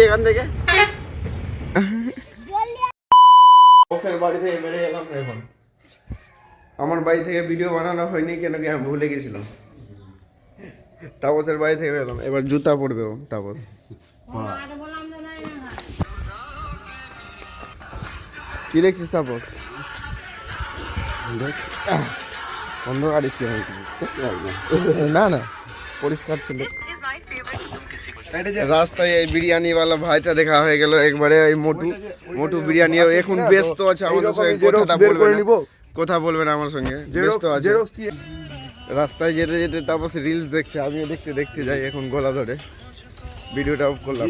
এখান থেকে বাড়ি থেকে বেরিয়ে গেলাম। এখন আমার বাড়ি থেকে ভিডিও বানানো হয়নি কেন কি আমি ভুলে গেছিলাম। তাপসের বাড়ি থেকে বেরোলাম, এবার জুতা পরবে ও তাপস। কি দেখছিস তাপস? অন্ধকার না না পরিষ্কার ছিল। রাস্তায় এই বিরিয়ানিওয়ালা ভাইটা দেখা হয়ে গেল একবারে। এই মোটু বিরিয়ানি এখন ব্যস্ত আছে আমাদের সঙ্গে, কথা বলবে না আমার সঙ্গে, ব্যস্ত আছে। রাস্তায় যেতে যেতে তারপর রিলস দেখছে, আমিও দেখতে দেখতে যাই এখন গলা ধরে। ভিডিওটা অফ করলাম।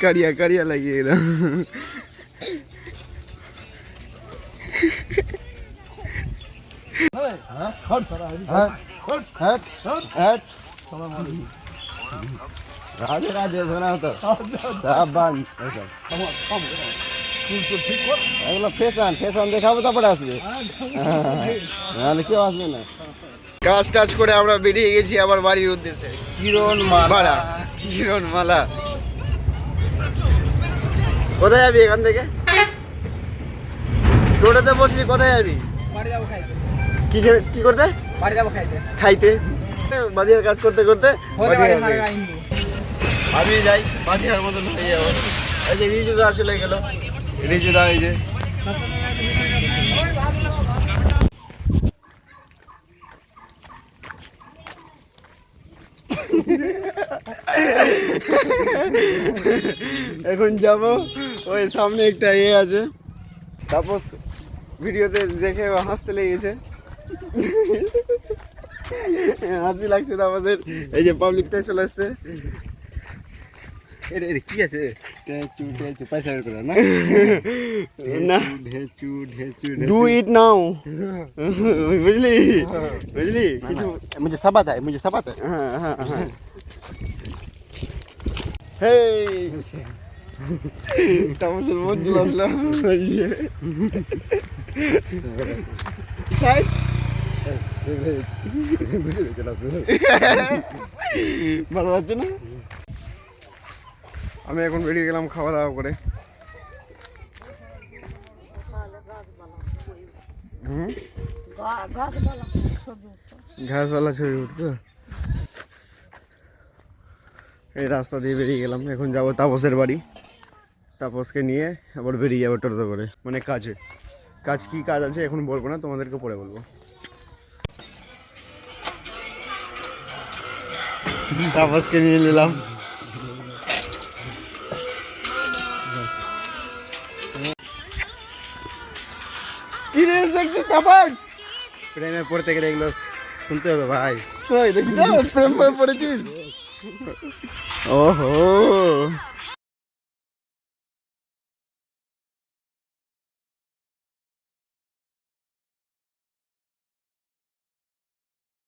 কারিয়া কারিয়া লাগিয়ে গেলাম। রাধে রাধে শোনা তো এগুলো ফ্যাশন দেখাবো তারপরে আসবে, নাহলে কেউ আসবে না। কাজ টাজ করে আমরা বেরিয়ে গেছি আবার বাড়ির উদ্দেশ্যে। কিরণ মালা কোথায় যাবি এখান থেকে? টোটোতে বসলি, কোথায় যাবি? কি করতে? খাইতে। বাদিয়ার কাজ করতে করতে আমি যাই বাদিয়ার মতন হয়ে যাবো। এই যে রিজুদা চলে গেল, রিজুদা এই যে এখন যাব। ওই সামনে একটা আছে, তারপর ভিডিওতে দেখে হাসতে লেগেছে, হাসি লাগছে আমাদের। এই যে পাবলিকটা চলে আসছে। কি আছে পয়সা বের করে না, ডু ইট নাও, বুঝলি বুঝলি? मुझे सब आता है, हाँ हाँ हाँ। তামসের মন চলে আসলো। ভালো লাগছে না? আমি এখন বেরিয়ে গেলাম খাওয়া দাওয়া করে। ঘাসওয়ালা ছবি উঠতো। এই রাস্তা দিয়ে বেরিয়ে গেলাম, এখন যাবো তাপসের বাড়ি। তাপসকে নিয়ে আবার বেরিয়ে যাবো টোটো করে, মানে কাজে। কি কাজ আছে এখন বলবো না, তোমাদেরকে পরে বলবো। তাপসকে নিয়ে নিলাম। প্রেমে পড়তে গেলে এগুলো শুনতে হবে ভাই। প্রেম পড়েছিস? ওহো।